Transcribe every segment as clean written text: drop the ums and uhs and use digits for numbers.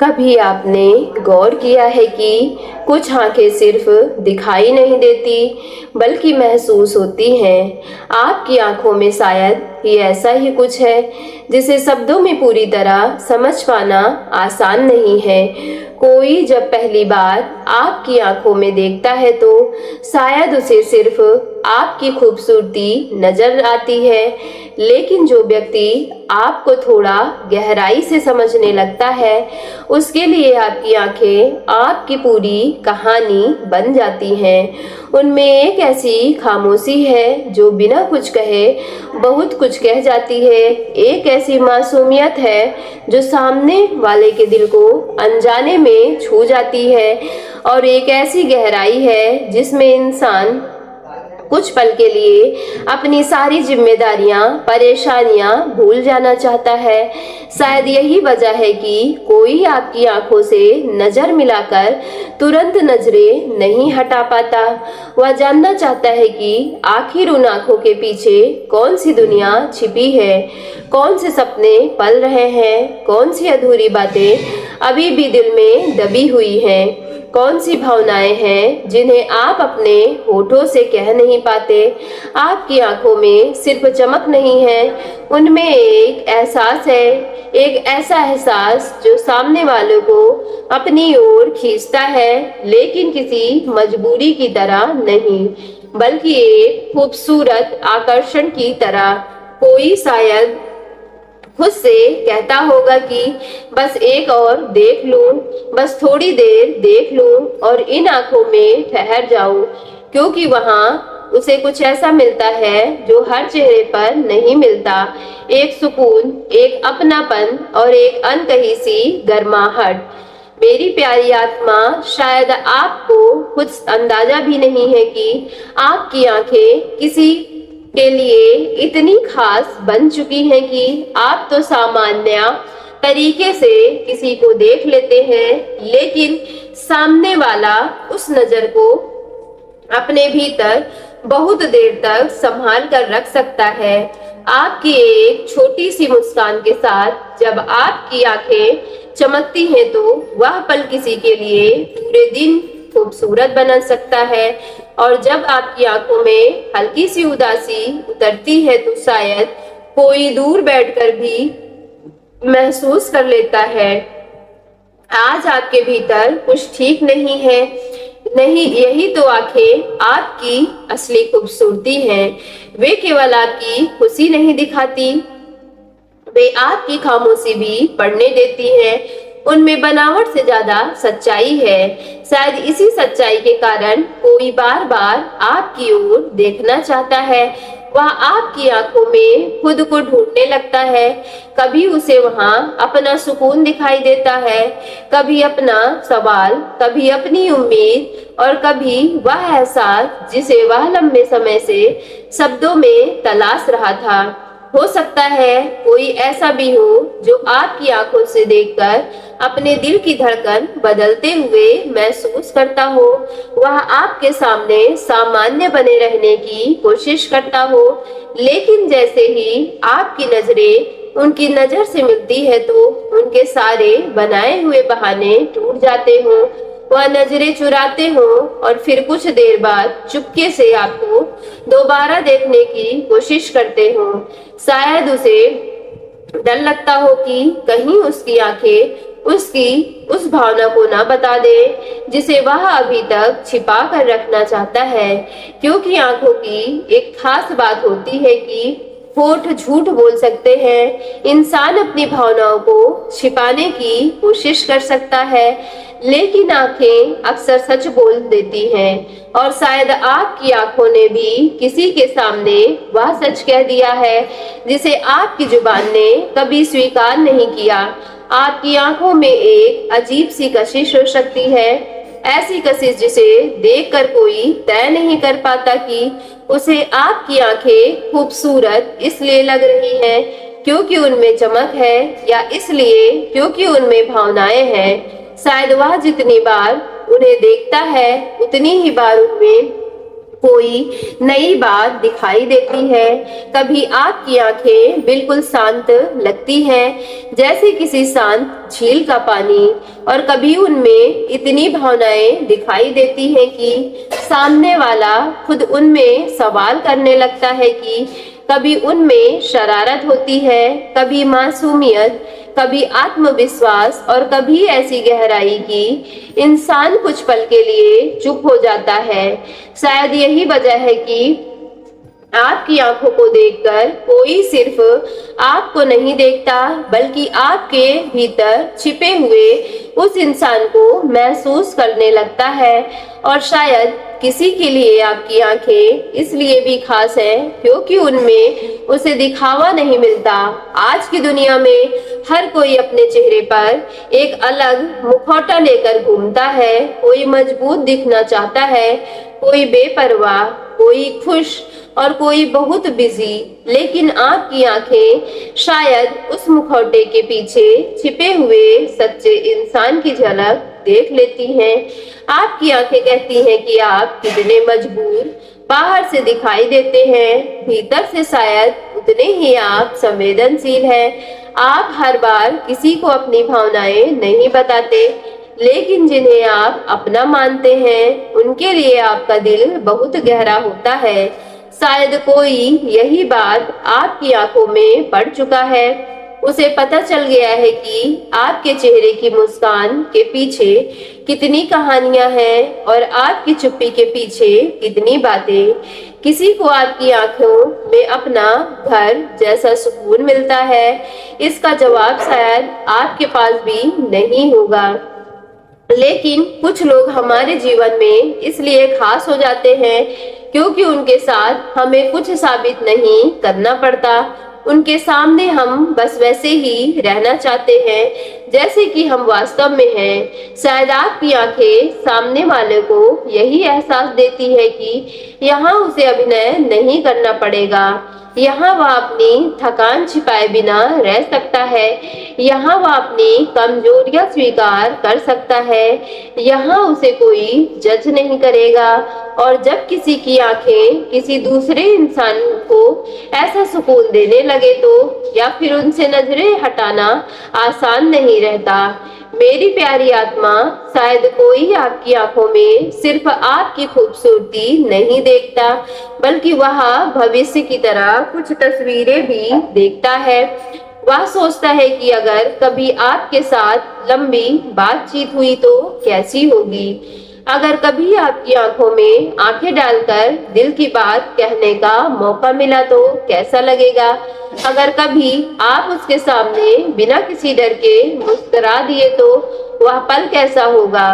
कभी आपने गौर किया है कि कुछ आंखें सिर्फ दिखाई नहीं देती बल्कि महसूस होती हैं। आपकी आंखों में शायद ये ऐसा ही कुछ है जिसे शब्दों में पूरी तरह समझ पाना आसान नहीं है। कोई जब पहली बार आपकी आंखों में देखता है तो शायद उसे सिर्फ आपकी खूबसूरती नजर आती है, लेकिन जो व्यक्ति आपको थोड़ा गहराई से समझने लगता है उसके लिए आपकी आंखें आपकी पूरी कहानी बन जाती हैं। उनमें एक ऐसी खामोशी है जो बिना कुछ कहे बहुत कुछ कह जाती है। एक ऐसी मासूमियत है जो सामने वाले के दिल को अनजाने में छू जाती है, और एक ऐसी गहराई है जिसमें इंसान कुछ पल के लिए अपनी सारी जिम्मेदारियां, परेशानियां भूल जाना चाहता है। शायद यही वजह है कि कोई आपकी आंखों से नजर मिलाकर तुरंत नजरें नहीं हटा पाता। वह जानना चाहता है कि आखिर उन आंखों के पीछे कौन सी दुनिया छिपी है, कौन से सपने पल रहे हैं, कौन सी अधूरी बातें अभी भी दिल में दबी हुई हैं, कौन सी भावनाएं हैं जिन्हें आप अपने होठों से कह नहीं पाते। आपकी आंखों में सिर्फ चमक नहीं है, उनमें एक एहसास है, एक ऐसा एहसास जो सामने वालों को अपनी ओर खींचता है, लेकिन किसी मजबूरी की तरह नहीं बल्कि एक खूबसूरत आकर्षण की तरह। कोई शायद खुद से कहता होगा कि बस एक और देख लूं, बस थोड़ी देर देख लूं और इन आंखों में ठहर जाऊं, क्योंकि वहां उसे कुछ ऐसा मिलता है जो हर चेहरे पर नहीं मिलता। एक सुकून, एक अपनापन और एक अनकही सी गर्माहट। मेरी प्यारी आत्मा, शायद आपको खुद अंदाजा भी नहीं है कि आपकी आंखें किसी के लिए इतनी खास बन चुकी हैं कि आप तो सामान्य तरीके से किसी को देख लेते हैं, लेकिन सामने वाला उस नजर को अपने भीतर बहुत देर तक संभाल कर रख सकता है। आपकी एक छोटी सी मुस्कान के साथ जब आपकी आंखें चमकती हैं तो वह पल किसी के लिए पूरे दिन खूबसूरत बना सकता है, और जब आपकी आंखों में हल्की सी उदासी उतरती है तो शायद कोई दूर बैठकर भी महसूस कर लेता है आज आपके भीतर कुछ ठीक नहीं है। नहीं, यही तो आंखें आपकी असली खूबसूरती है। वे केवल आपकी खुशी नहीं दिखाती, वे आपकी खामोशी भी पढ़ने देती है। उनमें बनावट से ज्यादा सच्चाई है। शायद इसी सच्चाई के कारण कोई बार बार आपकी ओर देखना चाहता है। वह आपकी आंखों में खुद को ढूंढने लगता है। कभी उसे वहां अपना सुकून दिखाई देता है, कभी अपना सवाल, कभी अपनी उम्मीद और कभी वह एहसास जिसे वह लंबे समय से शब्दों में तलाश रहा था। हो सकता है कोई ऐसा भी हो जो आपकी आंखों से देखकर अपने दिल की धड़कन बदलते हुए महसूस करता हो। वह आपके सामने सामान्य बने रहने की कोशिश करता हो, लेकिन जैसे ही आपकी नजरें उनकी नजर से मिलती है तो उनके सारे बनाए हुए बहाने टूट जाते हो। वह नजरें चुराते हो और फिर कुछ देर बाद चुपके से आपको दोबारा देखने की कोशिश करते हो। शायद उसे डर लगता हो कि कहीं उसकी आंखें उसकी उस भावना को ना बता दे जिसे वह अभी तक छिपा कर रखना चाहता है, क्योंकि आंखों की एक खास बात होती है कि होठ झूठ बोल सकते हैं। इंसान अपनी भावनाओं को छिपाने की कोशिश कर सकता है, लेकिन आंखें अक्सर सच बोल देती हैं, और शायद आपकी आंखों ने भी किसी के सामने वह सच कह दिया है जिसे आपकी जुबान ने कभी स्वीकार नहीं किया। आपकी आंखों में एक अजीब सी कशिश हो सकती है, ऐसी कशिश जिसे देखकर कोई तय नहीं कर पाता कि उसे आपकी आंखें खूबसूरत इसलिए लग रही हैं क्योंकि उनमें चमक है, या इसलिए क्योंकि उनमें भावनाएं हैं। शायद वह जितनी बार उन्हें देखता है उतनी ही बार उनमें कोई नई बात दिखाई देती है। कभी आपकी आंखें बिल्कुल शांत लगती हैं, जैसे किसी शांत झील का पानी, और कभी उनमें इतनी भावनाएं दिखाई देती हैं कि सामने वाला खुद उनमें सवाल करने लगता है कि कभी उनमें शरारत होती है, कभी मासूमियत, कभी आत्मविश्वास, और कभी ऐसी गहराई कि इंसान कुछ पल के लिए चुप हो जाता है। शायद यही वजह है कि आपकी आंखों को देखकर कोई सिर्फ आपको नहीं देखता, बल्कि आपके भीतर छिपे हुए उस इंसान को महसूस करने लगता है। और शायद किसी के लिए आपकी आंखें इसलिए भी खास है क्योंकि उनमें उसे दिखावा नहीं मिलता। आज की दुनिया में हर कोई अपने चेहरे पर एक अलग मुखौटा लेकर घूमता है। कोई मजबूत दिखना चाहता है, कोई बेपरवाह, कोई खुश, और कोई बहुत बिजी। लेकिन आपकी आंखें शायद उस मुखौटे के पीछे छिपे हुए सच्चे इंसान की झलक देख लेती हैं। आपकी आंखें कहती हैं कि आप कितने मजबूर बाहर से दिखाई देते हैं, भीतर से शायद उतने ही आप संवेदनशील हैं। आप हर बार किसी को अपनी भावनाएं नहीं बताते, लेकिन जिन्हें आप अपना मानते हैं उनके लिए आपका दिल बहुत गहरा होता है। शायद कोई यही बात आपकी आंखों में पड़ चुका है। उसे पता चल गया है कि आपके चेहरे की मुस्कान के पीछे कितनी कहानियां हैं और आपकी चुप्पी के पीछे कितनी बातें। किसी को आपकी आंखों में अपना घर जैसा सुकून मिलता है, इसका जवाब शायद आपके पास भी नहीं होगा। लेकिन कुछ लोग हमारे जीवन में इसलिए खास हो जाते हैं क्योंकि उनके साथ हमें कुछ साबित नहीं करना पड़ता। उनके सामने हम बस वैसे ही रहना चाहते हैं जैसे कि हम वास्तव में हैं। शायद आपकी आंखें सामने वाले को यही एहसास देती है कि यहाँ उसे अभिनय नहीं करना पड़ेगा, यहाँ वह अपनी थकान छिपाए बिना रह सकता है, यहाँ वह अपनी कमजोरियां स्वीकार कर सकता है, यहाँ उसे कोई जज नहीं करेगा। और जब किसी की आंखें किसी दूसरे इंसान को ऐसा सुकून देने लगे तो या फिर उनसे नजरें हटाना आसान नहीं रहता। मेरी प्यारी आत्मा, शायद कोई आपकी आंखों में सिर्फ आपकी खूबसूरती नहीं देखता, बल्कि वह भविष्य की तरह कुछ तस्वीरें भी देखता है। वह सोचता है कि अगर कभी आपके साथ लंबी बातचीत हुई तो कैसी होगी, अगर कभी आपकी आंखों में आंखें डालकर दिल की बात कहने का मौका मिला तो कैसा लगेगा, अगर कभी आप उसके सामने बिना किसी डर के मुस्कुरा दिए तो वह पल कैसा होगा।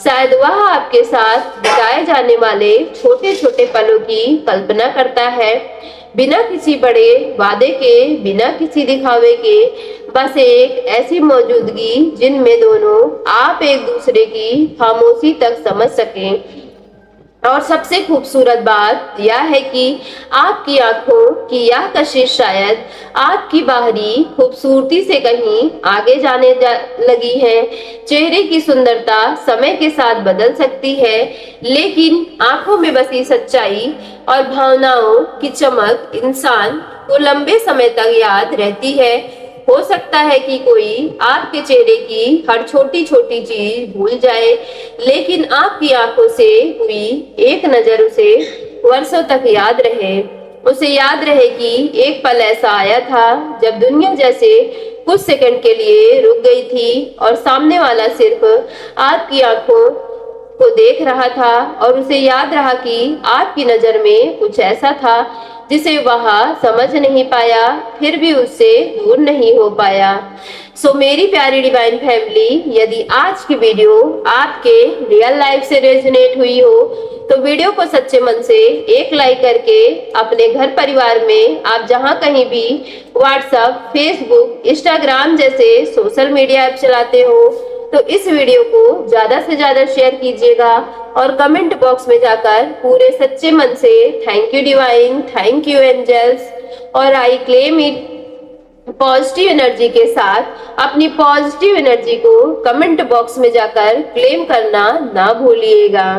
शायद वह आपके साथ बिताए जाने वाले छोटे छोटे पलों की कल्पना करता है, बिना किसी बड़े वादे के, बिना किसी दिखावे के, बस एक ऐसी मौजूदगी जिनमें दोनों आप एक दूसरे की खामोशी तक समझ सकें। और सबसे खूबसूरत बात यह है कि आपकी आंखों की यह कशिश शायद आपकी बाहरी खूबसूरती से कहीं आगे जाने लगी है। चेहरे की सुंदरता समय के साथ बदल सकती है, लेकिन आंखों में बसी सच्चाई और भावनाओं की चमक इंसान को लंबे समय तक याद रहती है। हो सकता है कि कोई आपके चेहरे की हर छोटी छोटी चीज भूल जाए, लेकिन आपकी आंखों से हुई एक नजर उसे वर्षों तक याद रहे। उसे याद रहे कि एक पल ऐसा आया था जब दुनिया जैसे कुछ सेकंड के लिए रुक गई थी और सामने वाला सिर्फ आपकी आंखों को देख रहा था, और उसे याद रहा कि आपकी नजर में कुछ ऐसा था जिसे वह समझ नहीं पाया, फिर भी उससे दूर नहीं हो पाया। सो मेरी प्यारी डिवाइन फैमिली, यदि आज की वीडियो आपके रियल लाइफ से रेजोनेट हुई हो तो वीडियो को सच्चे मन से एक लाइक करके अपने घर परिवार में आप जहां कहीं भी व्हाट्सएप, फेसबुक, इंस्टाग्राम जैसे सोशल मीडिया ऐप चलाते हो तो इस वीडियो को ज्यादा से ज्यादा शेयर कीजिएगा और कमेंट बॉक्स में जाकर पूरे सच्चे मन से thank you divine, thank you angels और I claim it positive energy के साथ अपनी पॉजिटिव एनर्जी को कमेंट बॉक्स में जाकर क्लेम करना ना भूलिएगा।